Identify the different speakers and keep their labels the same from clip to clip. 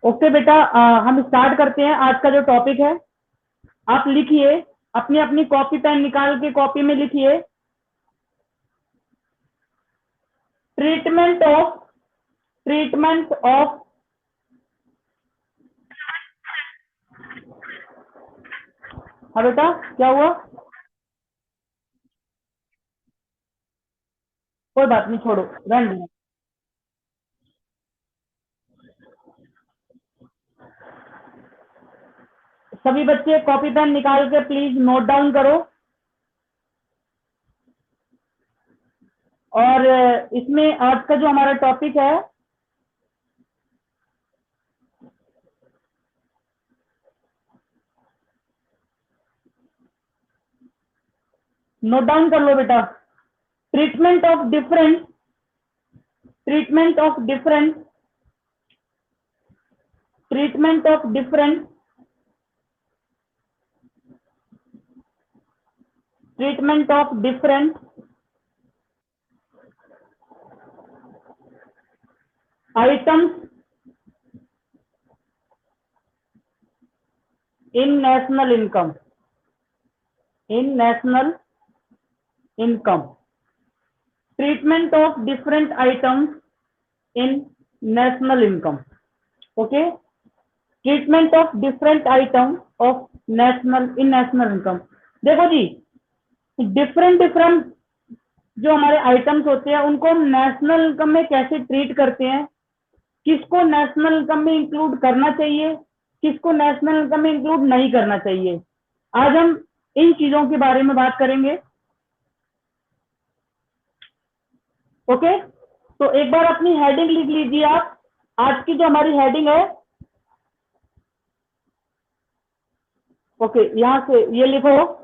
Speaker 1: Okay बेटा, हम start करते हैं। आज का जो टॉपिक है, आप लिखिए, अपनी अपनी कॉपी पेन निकाल के कॉपी में लिखिए। Treatment of. हाँ बेटा, क्या हुआ? कोई बात नहीं, छोड़ो, रहने दो। सभी बच्चे कॉपी पेन निकाल के प्लीज नोट डाउन करो। और इसमें आज का जो हमारा टॉपिक है, नोट डाउन कर लो बेटा। Treatment of different treatment of different treatment of different treatment of different items in national income. In national income. Treatment of different items in national income. Okay, treatment of different item of national income. देखो जी, different different जो हमारे items होते हैं उनको हम national income में कैसे treat करते हैं, किसको नेशनल इनकम में इंक्लूड करना चाहिए, किसको नेशनल इनकम में इंक्लूड नहीं करना चाहिए, आज हम इन चीजों के बारे में बात करेंगे। ओके, तो एक बार अपनी हेडिंग लिख लीजिए आप। आज की जो हमारी हेडिंग है, ओके, यहां से ये लिखो।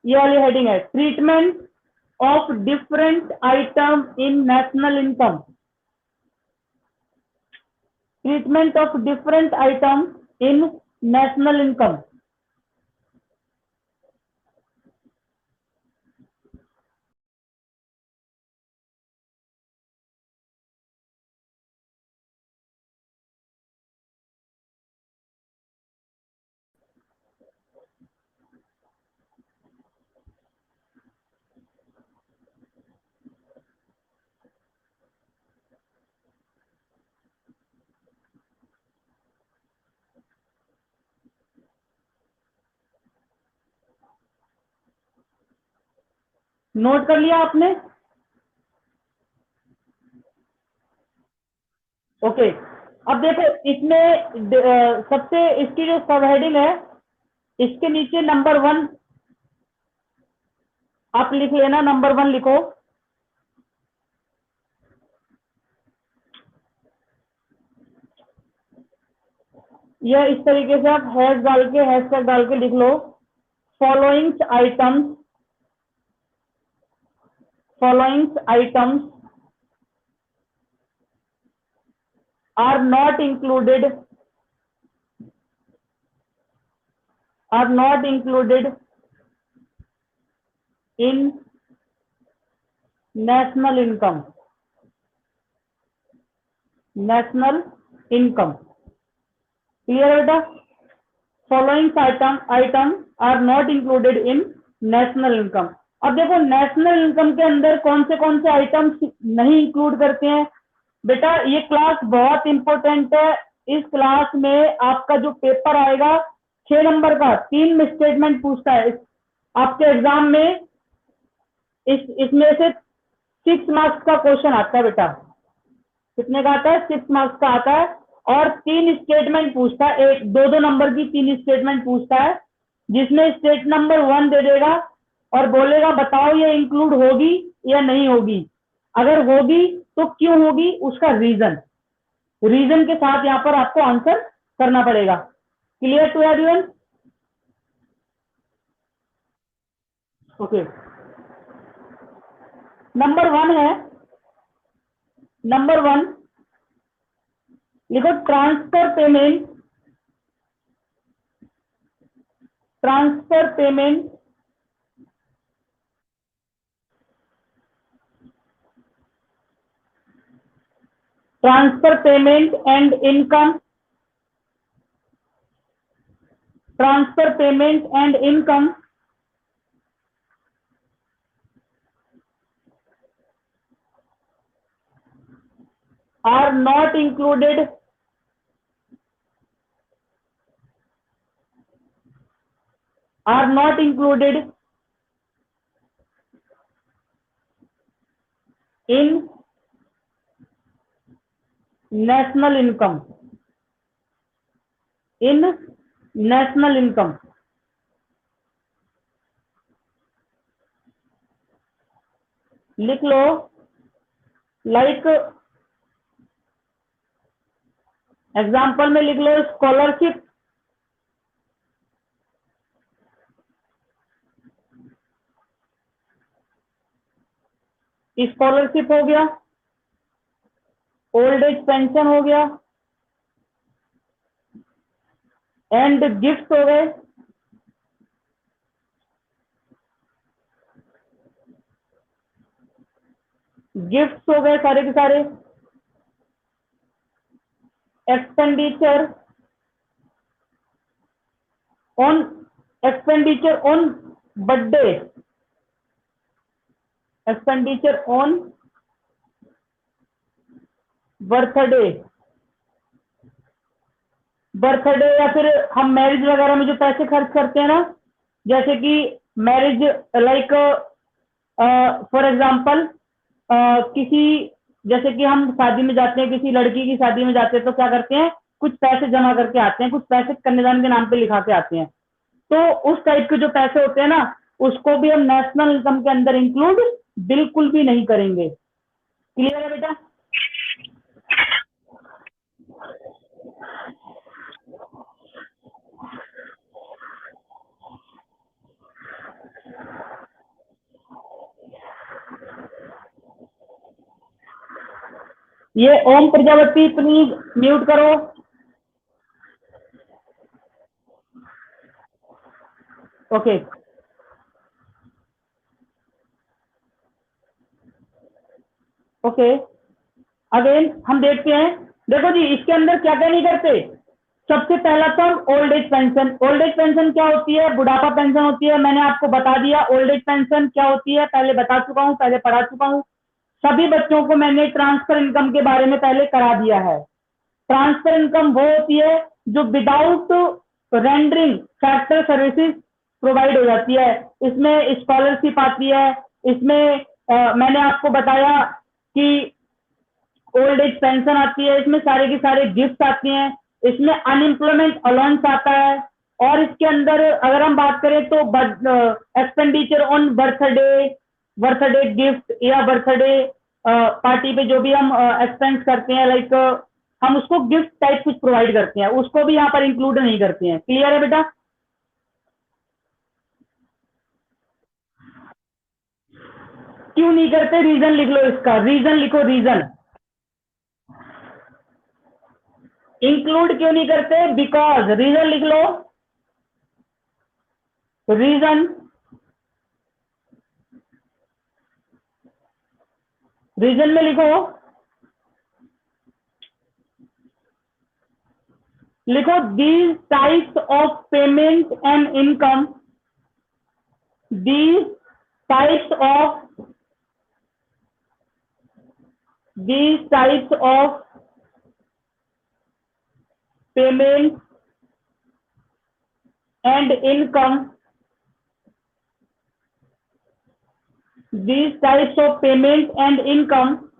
Speaker 1: ये वाली हेडिंग है treatment of different item in national income. Treatment of different item in national income. Note कर लिया आपने? ओके, अब देखो इसमें सबसे इसकी जो सब हेडिंग है, इसके नीचे नंबर 1 आप लिख लेना। नंबर 1 लिखो। यह इस तरीके से आप हैशटैग डाल के लिख लो। Followings items are not included in national income। National income clear है बेटा? Following item are not included in national income. अब देखो, नेशनल इनकम के अंदर कौन से आइटम्स नहीं इंक्लूड करते हैं बेटा? ये क्लास बहुत इंपॉर्टेंट है। इस क्लास में आपका जो पेपर आएगा 6 नंबर का, 3 स्टेटमेंट पूछता है आपके एग्जाम में। इसमें से 6 मार्क्स का क्वेश्चन आता है बेटा। कितने का आता है? 6 मार्क्स का आता है। और 3 स्टेटमेंट पूछता है, एक 2-2 नंबर की 3 स्टेटमेंट पूछता है, जिसमें स्टेट नंबर 1 दे देगा और बोलेगा बताओ ये इंक्लूड होगी या नहीं होगी। अगर होगी तो क्यों होगी, उसका रीजन के साथ यहाँ पर आपको आंसर करना पड़ेगा। Clear to everyone? Okay, number 1 लिखो। Transfer payment and income transfer payment and income are not included in national income. In national income. लिख लो, लाइक एग्जाम्पल में लिख लो, स्कॉलरशिप, स्कॉलरशिप हो गया, ओल्ड एज पेंशन हो गया, एंड गिफ्ट हो गए। गिफ्ट हो गए सारे के सारे। Expenditure on birthday, expenditure on birthday या फिर हम मैरिज वगैरह में जो पैसे खर्च करते हैं ना, जैसे कि मैरिज, लाइक फॉर एग्जांपल किसी, जैसे कि हम शादी में जाते हैं, किसी लड़की की शादी में जाते हैं, तो क्या करते हैं, कुछ पैसे जमा करके आते हैं, कुछ पैसे कन्यादान के नाम पे लिखा के आते हैं। तो उस टाइप के जो पैसे होते हैं ना, उसको भी हम नेशनल इनकम के अंदर इंक्लूड बिल्कुल भी नहीं करेंगे। क्लियर है बेटा? ये ओम प्रजापति प्लीज म्यूट करो। ओके, ओके, अगेन हम देखते हैं। देखो जी, इसके अंदर क्या क्या नहीं करते। सबसे पहला तो old age pension. Old age pension क्या होती है? बुढ़ापा पेंशन होती है। मैंने आपको बता दिया ओल्ड एज पेंशन क्या होती है, पहले बता चुका हूं, पहले पढ़ा चुका हूं। सभी बच्चों को मैंने ट्रांसफर इनकम के बारे में पहले करा दिया है। ट्रांसफर इनकम वो होती है जो without rendering factor services provide हो जाती है। इसमें स्कॉलरशिप आती है, इसमें मैंने आपको बताया कि ओल्ड एज पेंशन आती है, इसमें सारे के सारे गिफ्ट आती हैं, इसमें अनएम्प्लॉयमेंट अलाउंस आता है, और इसके अंदर अगर हम बात करें तो एक्सपेंडिचर ऑन बर्थडे गिफ्ट या बर्थडे पार्टी पे जो भी हम एक्सपेंस करते हैं, लाइक हम उसको गिफ्ट टाइप कुछ प्रोवाइड करते हैं, उसको भी यहाँ पर इंक्लूड नहीं करते हैं। क्लियर है बेटा? क्यों नहीं करते? रीजन लिख लो, इसका रीजन लिखो, रीजन। इंक्लूड क्यों नहीं करते? बिकॉज, रीजन लिख लो, रीजन, रीजन में लिखो, लिखो these types of payment and income, these types of payment and income, these types of payment and income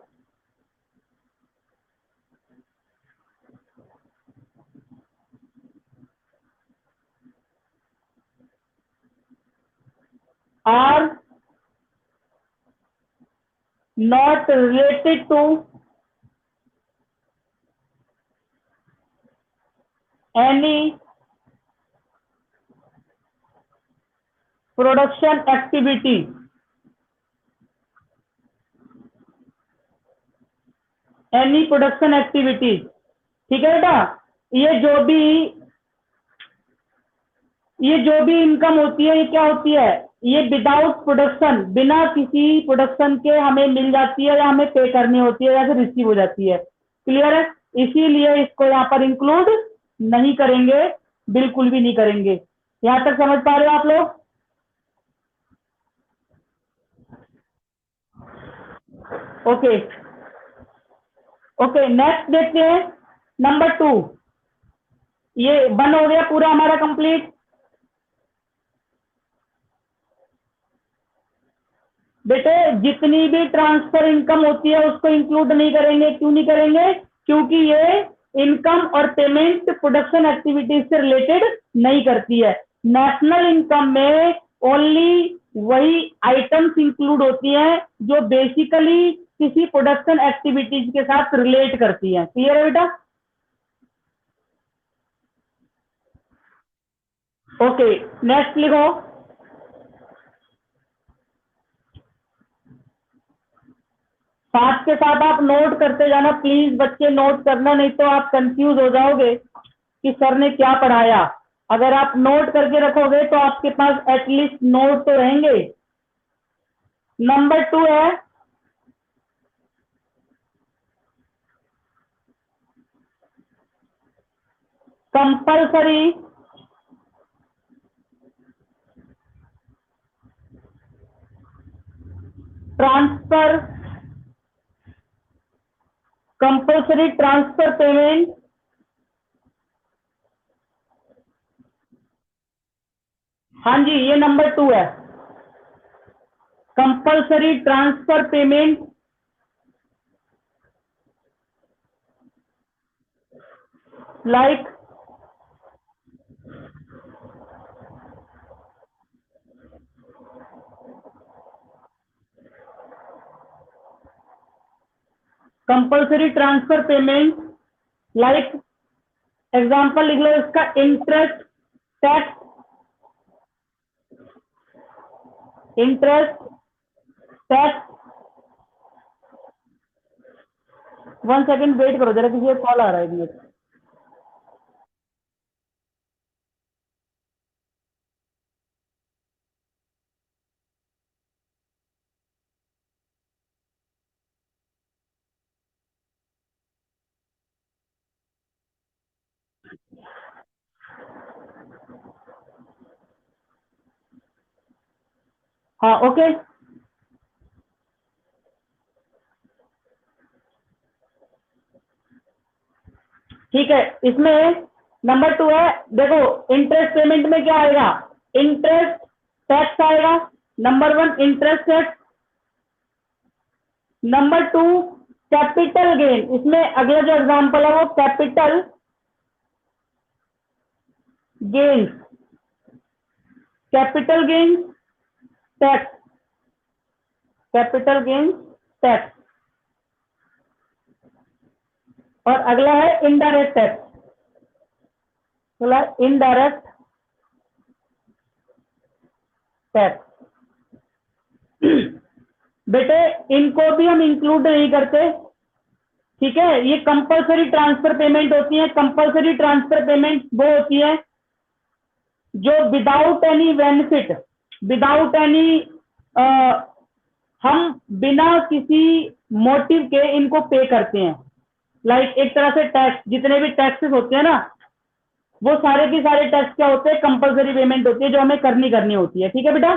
Speaker 1: are not related to any production activity. Any production activities, ठीक है बेटा? ये जो भी इनकम होती है, ये क्या होती है? ये विदाउट प्रोडक्शन, बिना किसी प्रोडक्शन के हमें मिल जाती है, या हमें पे करनी होती है, या फिर रिसीव हो जाती है। क्लियर है? इसीलिए इसको यहाँ पर इंक्लूड नहीं करेंगे, बिल्कुल भी नहीं करेंगे। यहां तक समझ पा रहे हो आप लोग? ओके ओके, नेक्स्ट देखते हैं। नंबर 2, ये 1 हो गया पूरा हमारा कंप्लीट। बेटे जितनी भी ट्रांसफर इनकम होती है उसको इंक्लूड नहीं करेंगे। क्यों नहीं करेंगे? क्योंकि ये इनकम और पेमेंट प्रोडक्शन एक्टिविटीज से रिलेटेड नहीं करती है। नेशनल इनकम में ओनली वही आइटम्स इंक्लूड होती हैं जो बेसिकली किसी प्रोडक्शन एक्टिविटीज के साथ रिलेट करती है। क्लियर है बेटा? ओके, नेक्स्ट लिखो। साथ के साथ आप नोट करते जाना प्लीज बच्चे, नोट करना, नहीं तो आप कंफ्यूज हो जाओगे कि सर ने क्या पढ़ाया। अगर आप नोट करके रखोगे तो आपके पास एटलीस्ट नोट तो रहेंगे। नंबर 2 है compulsory transfer, compulsory transfer payment. हाँ जी, ये नंबर 2 है, compulsory transfer payment. Like compulsory transfer payment, like example लिख लो इसका, interest, tax, interest, tax. 1 second wait करो जरा, किसी का कॉल आ रहा है मुझे। हाँ ओके, ठीक है। इसमें नंबर 2 है, देखो इंटरेस्ट पेमेंट में क्या आएगा? इंटरेस्ट टैक्स आएगा। Number 1 interest tax. Number 2 capital gain. इसमें अगला जो एग्जांपल है वो capital gains, capital gains tax, capital gains tax. और अगला है इनडायरेक्ट टैक्स, अगला इनडायरेक्ट टैक्स। बेटे इनको भी हम इंक्लूड नहीं करते, ठीक है। ये कंपलसरी ट्रांसफर पेमेंट होती है। कंपलसरी ट्रांसफर पेमेंट वो होती है जो without any benefit, without any, हम बिना किसी मोटिव के इनको पे करते हैं। लाइक एक तरह से टैक्स, जितने भी टैक्सेस होते हैं ना, वो सारे के सारे टैक्स क्या होते हैं? कंपलसरी पेमेंट होती है जो हमें करनी करनी होती है। ठीक है बेटा?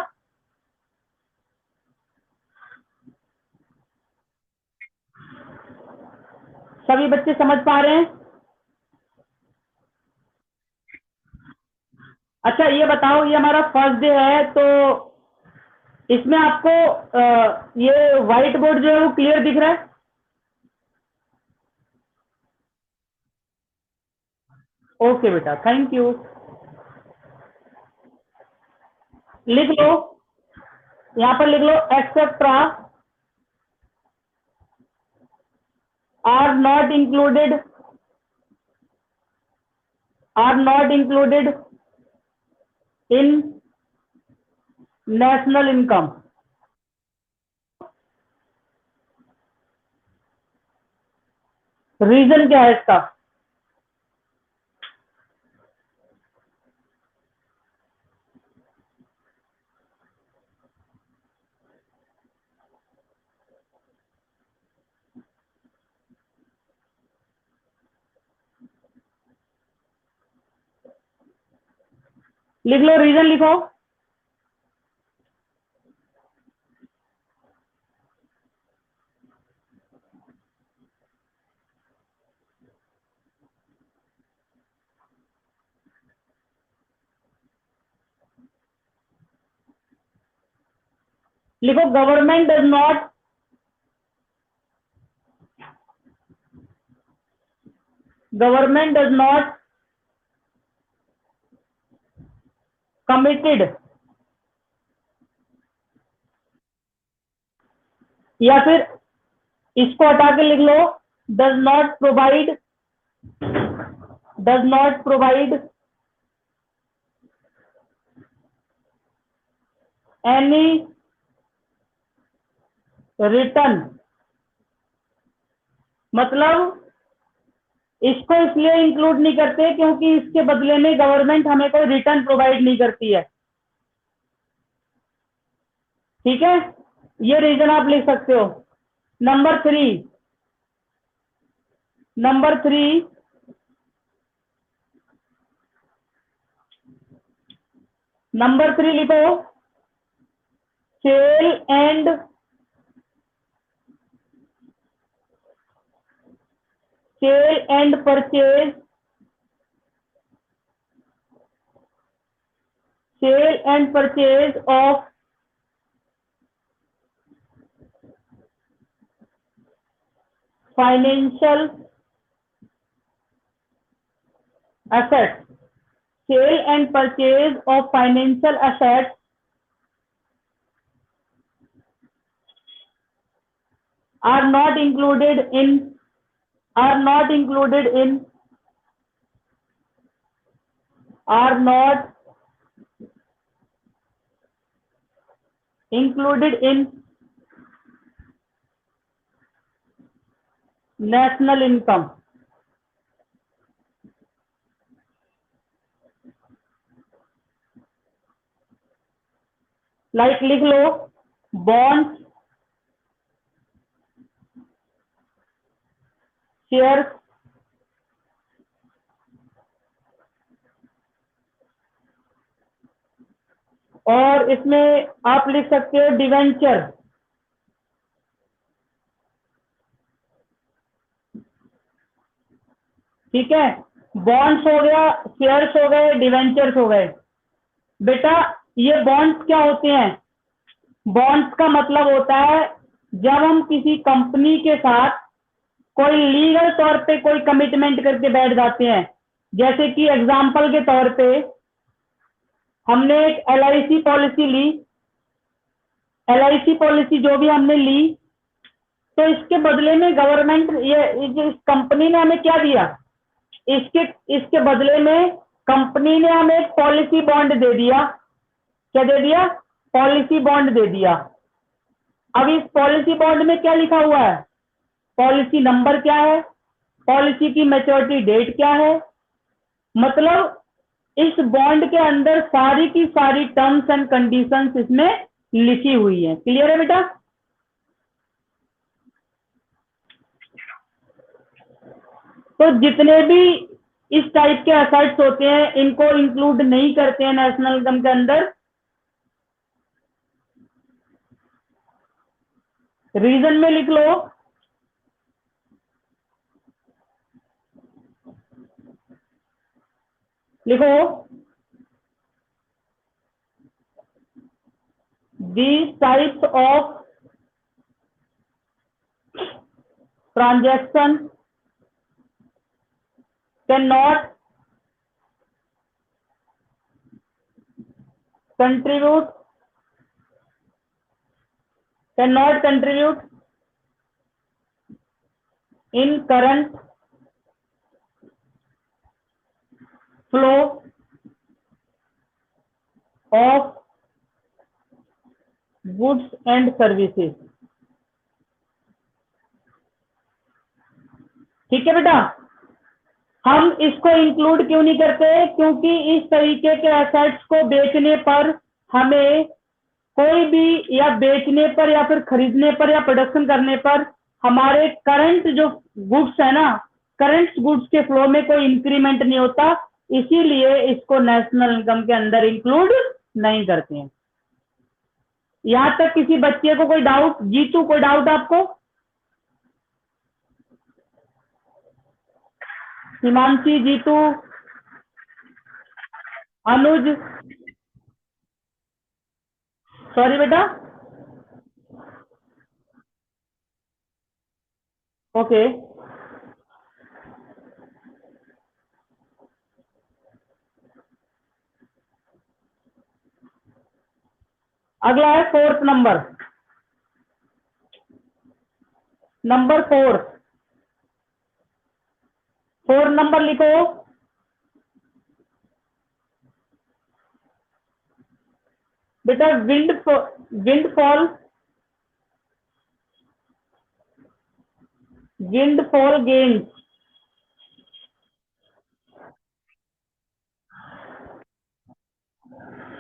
Speaker 1: सभी बच्चे समझ पा रहे हैं? अच्छा ये बताओ, ये हमारा फर्स्ट डे है तो इसमें आपको ये व्हाइट बोर्ड जो है वो क्लियर दिख रहा है? ओके बेटा, थैंक यू। लिख लो, यहां पर लिख लो, etcetera are not included, are not included in national income. Reason क्या है इसका? लिख लो, रीजन लिखो। लिखो, गवर्नमेंट डज नॉट कमिटेड, या फिर इसको हटा के लिख लो, does not provide, does not provide any return, मतलब इसको इसलिए इंक्लूड नहीं करते क्योंकि इसके बदले में गवर्नमेंट हमें कोई रिटर्न प्रोवाइड नहीं करती है। ठीक है, ये रीजन आप लिख सकते हो। नंबर थ्री, नंबर थ्री लिखो, sale and purchase, of financial assets, sale and purchase of financial assets are not included in are not included in national income। Like लिख लो, बॉन्ड्स, शेयर्स, और इसमें आप लिख सकते हो डिवेंचर। ठीक है, बॉन्ड्स हो गया, शेयर्स हो गए, डिवेंचर्स हो गए। बेटा ये बॉन्ड्स क्या होते हैं? बॉन्ड्स का मतलब होता है जब हम किसी कंपनी के साथ कोई लीगल तौर पे कोई कमिटमेंट करके बैठ जाते हैं। जैसे कि एग्जांपल के तौर पे हमने एक LIC पॉलिसी ली, LIC पॉलिसी जो भी हमने ली, तो इसके बदले में गवर्नमेंट, ये इस कंपनी ने हमें क्या दिया? इसके बदले में कंपनी ने हमें एक पॉलिसी बॉन्ड दे दिया। क्या दे दिया? पॉलिसी बॉन्ड दे दिया। अब इस पॉलिसी बॉन्ड में क्या लिखा हुआ है? पॉलिसी नंबर क्या है, पॉलिसी की मैच्योरिटी डेट क्या है, मतलब इस बॉन्ड के अंदर सारी की सारी टर्म्स एंड कंडीशंस इसमें लिखी हुई है। क्लियर है बेटा? तो जितने भी इस टाइप के असेट्स होते हैं इनको इंक्लूड नहीं करते हैं नेशनल इनकम के अंदर। रीजन में लिख लो, लिखो, these types of transaction cannot contribute in current flow of goods and services। ठीक है बेटा, हम इसको इंक्लूड क्यों नहीं करते? क्योंकि इस तरीके के एसेट्स को बेचने पर हमें कोई भी, या बेचने पर या फिर खरीदने पर या प्रोडक्शन करने पर हमारे करंट जो गुड्स है ना, करंट गुड्स के फ्लो में कोई इंक्रीमेंट नहीं होता। इसीलिए इसको नेशनल इनकम के अंदर इंक्लूड नहीं करते हैं। यहां तक किसी बच्चे को कोई डाउट? जीतू, कोई डाउट आपको? हिमांशी, जीतू, अनुज? सॉरी बेटा। ओके, अगला है fourth number. Number four, four number लिखो। बेटा windfall, windfall gains.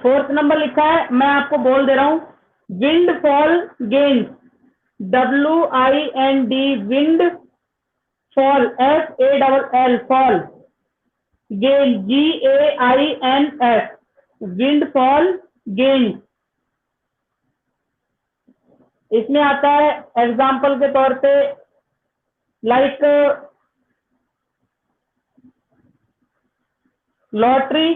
Speaker 1: Fourth number लिखा है, मैं आपको बोल दे रहा हूं। Windfall gains, WIND, wind fall, FALL, fall, gain, GAINS, windfall gains. इसमें आता है एग्जाम्पल के तौर पे like lottery,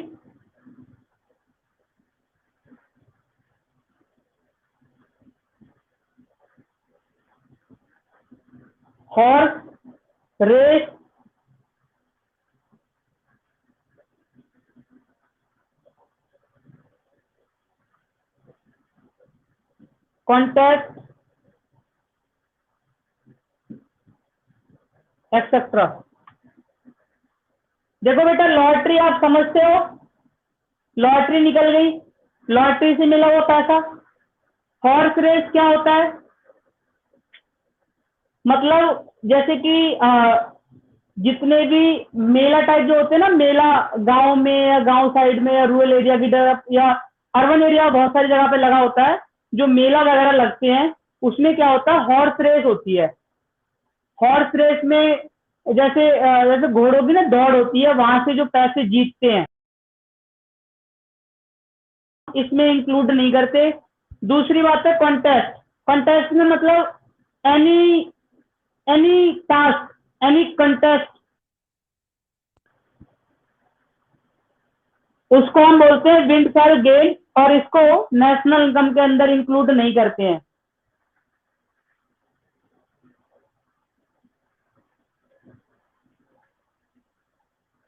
Speaker 1: horse race, contest, etcetera. देखो बेटा, लॉटरी आप समझते हो, लॉटरी निकल गई, लॉटरी से मिला हुआ पैसा। हॉर्स रेस क्या होता है? मतलब जैसे कि जितने भी मेला टाइप जो होते हैं ना, मेला गांव में या गांव साइड में या रूरल एरिया की तरफ या अर्बन एरिया, बहुत सारी जगह पे लगा होता है। जो मेला वगैरह लगते हैं उसमें क्या होता है, हॉर्स रेस होती है। हॉर्स रेस में जैसे जैसे घोड़ों की ना दौड़ होती है, वहां से जो पैसे जीतते हैं इसमें इंक्लूड नहीं करते। दूसरी बात है कॉन्टेस्ट। कॉन्टेस्ट में मतलब any any task, any contest, उसको हम बोलते हैं विंडफॉल गेन, और इसको नेशनल इनकम के अंदर इंक्लूड नहीं करते हैं।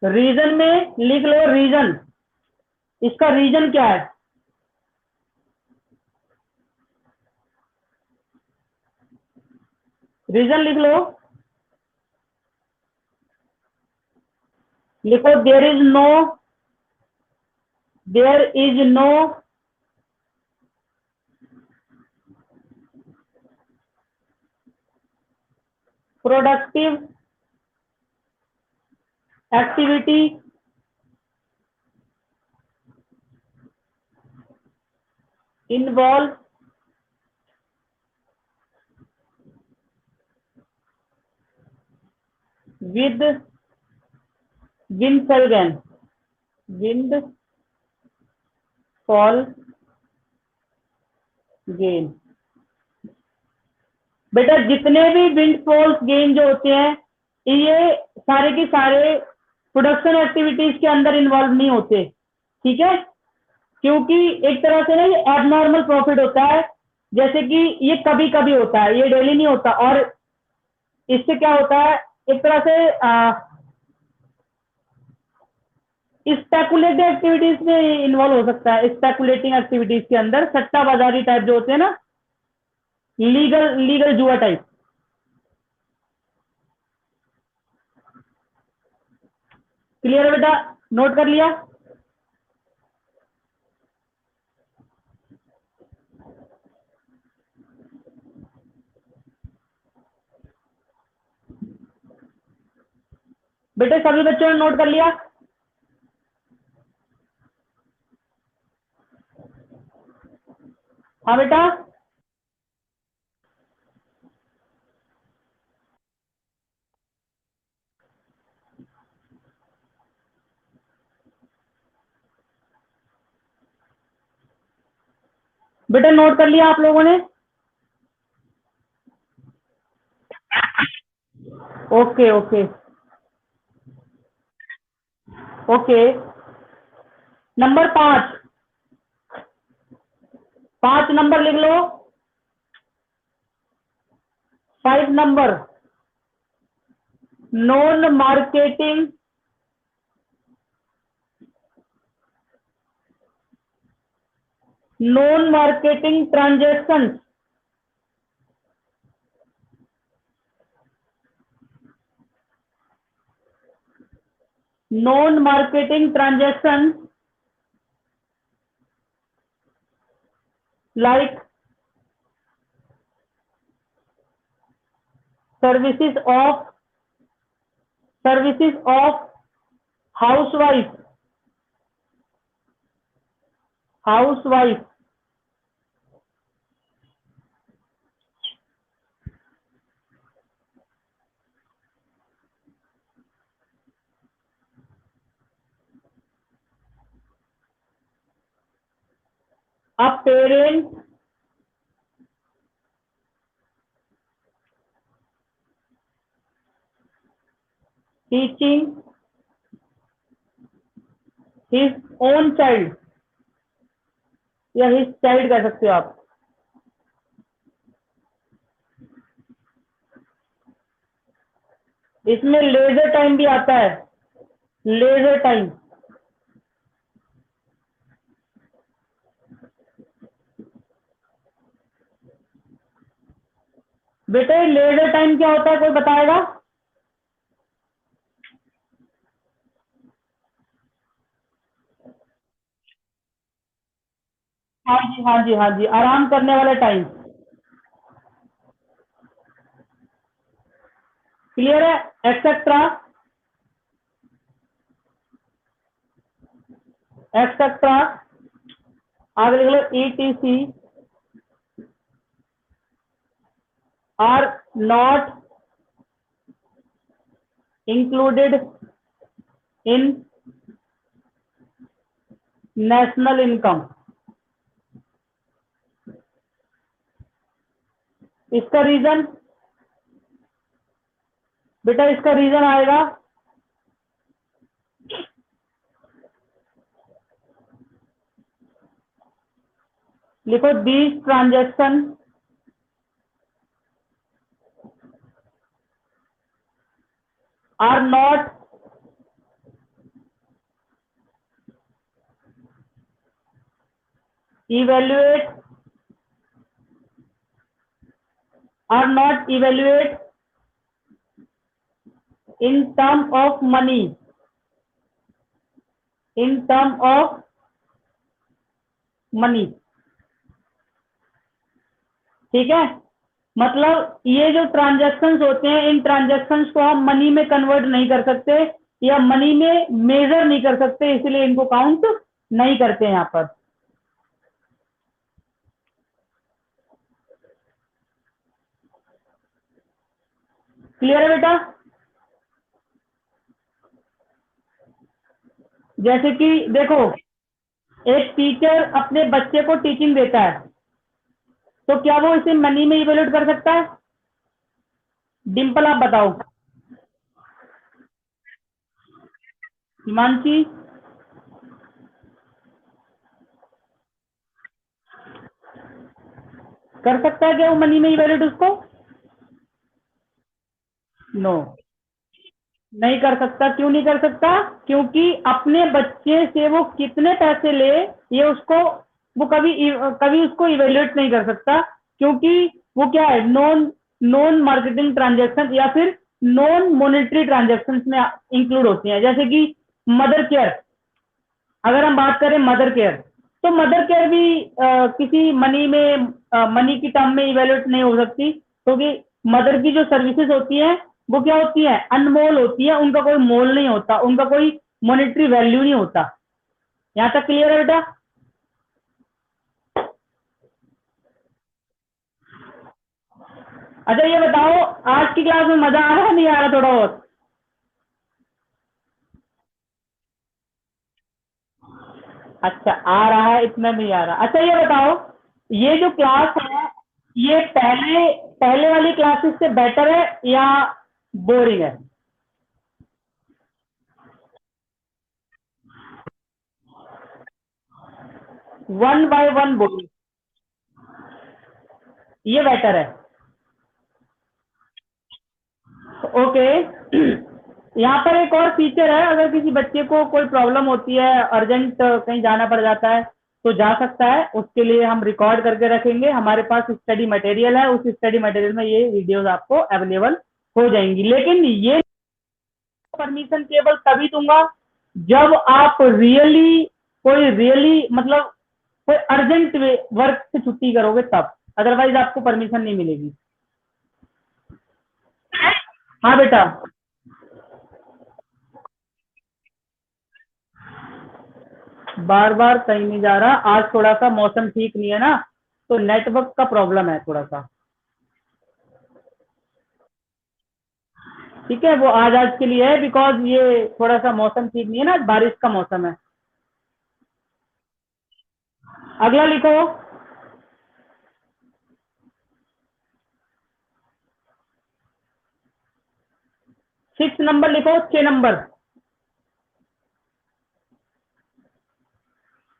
Speaker 1: रीजन में लिख लो, रीजन, इसका रीजन क्या है? रीजन लिख लो, लिखो there is no productive activity involve with windfall gain. बेटा जितने भी विंडफॉल गेन जो होते हैं, ये सारे के सारे प्रोडक्शन एक्टिविटीज के अंदर इन्वॉल्व नहीं होते, ठीक है? क्योंकि एक तरह से ना ये एबनॉर्मल प्रॉफिट होता है। जैसे कि ये कभी कभी होता है, ये डेली नहीं होता। और इससे क्या होता है, एक तरह से स्पेकुलेटिव एक्टिविटीज में इन्वॉल्व हो सकता है। स्पेकुलेटिंग एक्टिविटीज के अंदर सट्टा बाजारी टाइप जो होते हैं ना, लीगल लीगल जुआ टाइप। क्लियर है बेटा? नोट कर लिया? बेटे सभी बच्चों ने नोट कर लिया? हाँ बेटा। बेटा नोट कर लिया आप लोगों ने? Okay okay okay. Number 5, 5 number लिख लो। 5 number, non marketing transaction. Non marketing transaction like services of services of housewife, housewife, a parent teaching his own child, या his child कह सकते हो आप। इसमें लेजर टाइम भी आता है, लेजर टाइम। बेटे लेजर टाइम क्या होता है, कोई बताएगा? हाँ जी हाँ जी हाँ जी, आराम करने वाला टाइम। क्लियर है? एक्सेट्रा एक्सेट्रा, आगे लिख लो ETC are not included in national income. इसका रीजन बेटा, इसका रीजन आएगा, लिखो these transaction are not evaluate are not evaluate in term of money, in term of money। ठीक है, मतलब ये जो ट्रांजैक्शंस होते हैं, इन ट्रांजैक्शंस को हम मनी में कन्वर्ट नहीं कर सकते या मनी में मेजर नहीं कर सकते, इसलिए इनको काउंट नहीं करते हैं यहाँ पर। क्लियर है बेटा? जैसे कि देखो, एक टीचर अपने बच्चे को टीचिंग देता है, तो क्या वो इसे मनी में इवेल्यूट कर सकता है? डिंपल आप बताओ। हिमांशी कर सकता है क्या वो मनी में इवेल्यूट उसको? नो, नहीं कर सकता। क्यों नहीं कर सकता? क्योंकि अपने बच्चे से वो कितने पैसे ले, ये उसको, वो कभी कभी उसको इवेल्युएट नहीं कर सकता, क्योंकि वो क्या है, नॉन नॉन मार्केटिंग ट्रांजेक्शन या फिर नॉन मॉनेटरी ट्रांजेक्शन में इंक्लूड होती हैं। जैसे कि मदर केयर, अगर हम बात करें मदर केयर, तो मदर केयर भी किसी मनी में, मनी की टर्म में इवेल्युएट नहीं हो सकती, क्योंकि मदर की जो सर्विसेज होती हैं वो क्या होती है, अनमोल होती है, उनका कोई मोल नहीं होता, उनका कोई मॉनेटरी वैल्यू नहीं होता। यहाँ तक क्लियर है बेटा? अच्छा ये बताओ, आज की क्लास में मजा आ रहा है नहीं आ रहा थोड़ा बहुत? अच्छा आ रहा है, इतना नहीं आ रहा। अच्छा ये बताओ, ये जो क्लास है ये पहले पहले वाली क्लासेस से बेटर है या बोरिंग है? वन बाय वन बोरिंग, ये बेटर है। ओके। यहाँ पर एक और फीचर है, अगर किसी बच्चे को कोई प्रॉब्लम होती है, अर्जेंट कहीं जाना पड़ जाता है तो जा सकता है, उसके लिए हम रिकॉर्ड करके रखेंगे। हमारे पास स्टडी मटेरियल है, उस स्टडी मटेरियल में ये वीडियोस आपको अवेलेबल हो जाएंगी। लेकिन ये परमिशन केवल तभी दूंगा जब आप रियली मतलब कोई अर्जेंट वर्क से छुट्टी करोगे तब, अदरवाइज आपको परमिशन नहीं मिलेगी। हाँ बेटा। बार बार कहीं नहीं जा रहा, आज थोड़ा सा मौसम ठीक नहीं है ना, तो नेटवर्क का प्रॉब्लम है थोड़ा सा। ठीक है, वो आज के लिए है, बिकॉज ये थोड़ा सा मौसम ठीक नहीं है ना, बारिश का मौसम है। अगला लिखो। 6 नंबर लिखो, 6 नंबर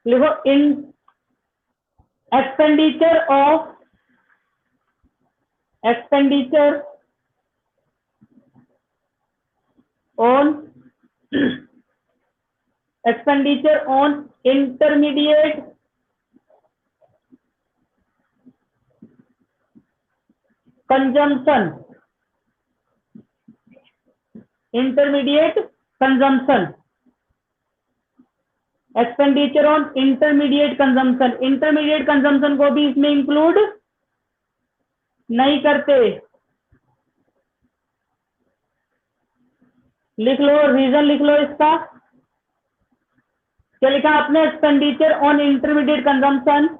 Speaker 1: लिखो। In expenditure of expenditure on expenditure on intermediate consumption, intermediate consumption, expenditure on intermediate consumption. Intermediate consumption को भी इसमें इंक्लूड नहीं करते। लिख लो, रीजन लिख लो इसका। क्या लिखा आपने? Expenditure on intermediate consumption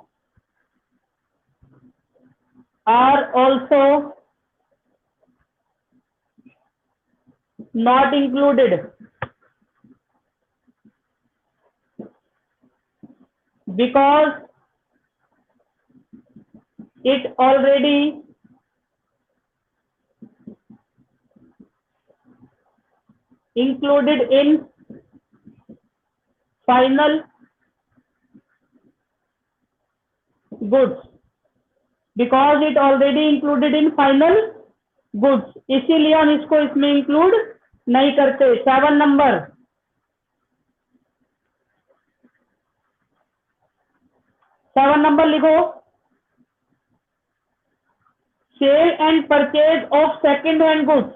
Speaker 1: are also not included because it already included in final goods, because it already included in final goods, इसीलिए हम इसको इसमें इंक्लूड नहीं करते। 7 नंबर, 7 नंबर लिखो। Sale and purchase of second hand goods.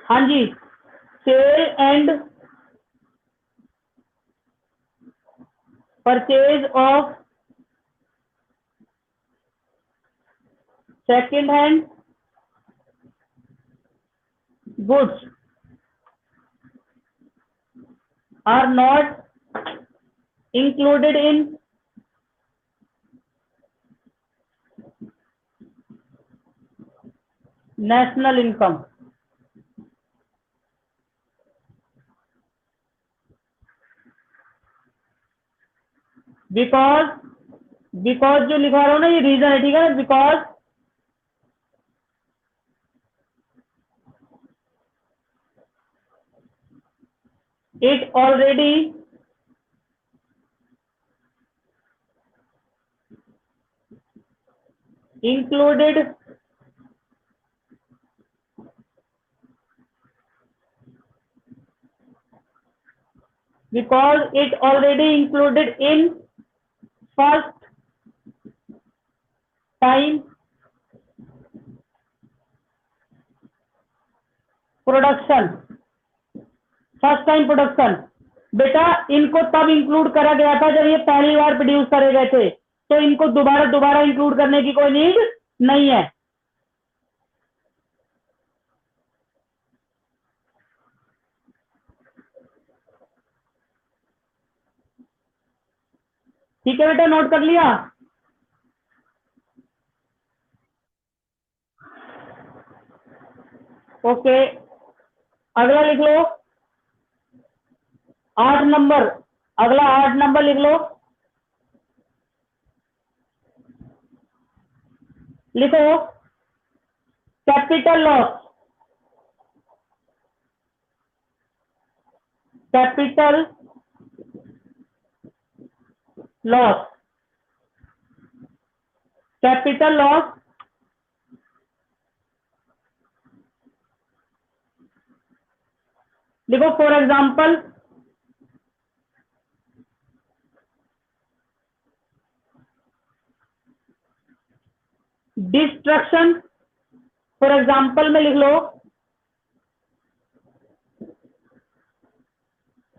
Speaker 1: हाँ जी, sale and purchase of second hand goods are not included in national income, because because जो लिखवा रहा हूं ना ये रीजन है, ठीक है ना? Because it already included because it already included in first time production. First time production बेटा इनको तब इंक्लूड करा गया था जब ये पहली बार प्रोड्यूस करे गए थे, तो इनको दोबारा दोबारा इंक्लूड करने की कोई नीड नहीं है। ठीक है बेटा, नोट कर लिया? ओके, अगला लिख लो 8 नंबर। अगला 8 नंबर लिख लो। लिखो capital loss, capital loss, capital loss लिखो for example destruction, for example में लिख लो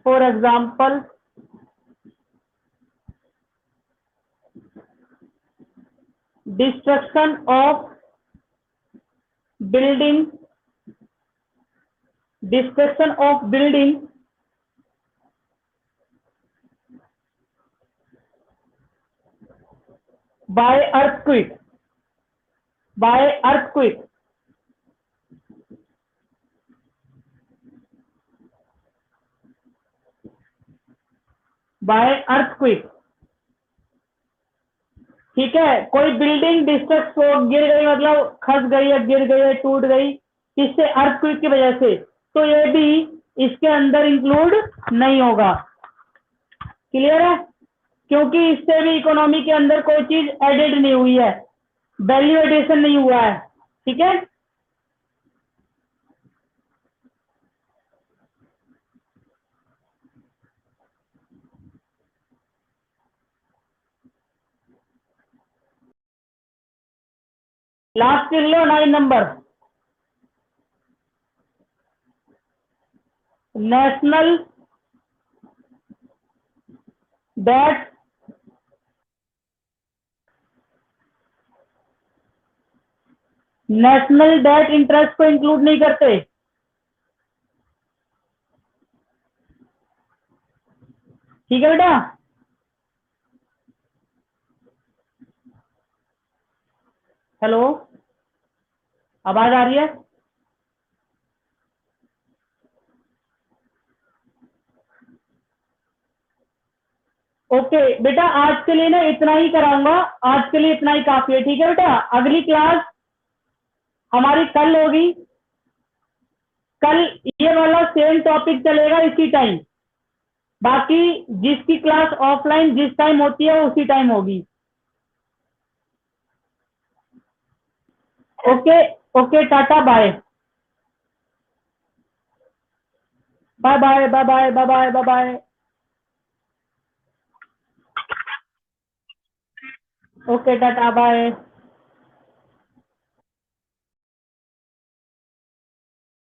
Speaker 1: for example destruction of building, destruction of building by earthquake, by earthquake, by earthquake. ठीक है, कोई बिल्डिंग डिस्ट्रक्ट हो, गिर गई, मतलब खस गई है, गिर गई है, टूट गई, किससे? अर्थक्वेक की वजह से, तो ये भी इसके अंदर इंक्लूड नहीं होगा। क्लियर है? क्योंकि इससे भी इकोनॉमी के अंदर कोई चीज एडेड नहीं हुई है, वैल्यू एडिशन नहीं हुआ है। ठीक है, लास्ट लिख लो 9 number, national debt, national debt interest को इंक्लूड नहीं करते। ठीक है बेटा, हेलो, आवाज आ रही है? ओके बेटा, आज के लिए ना इतना ही कराऊंगा, आज के लिए इतना ही काफी है। ठीक है बेटा, अगली क्लास हमारी कल होगी, कल ये वाला सेम टॉपिक चलेगा इसी टाइम, बाकी जिसकी क्लास ऑफलाइन जिस टाइम होती है उसी टाइम होगी। Okay, okay, tata, bye bye bye bye bye bye bye bye bye. Okay, tata, bye.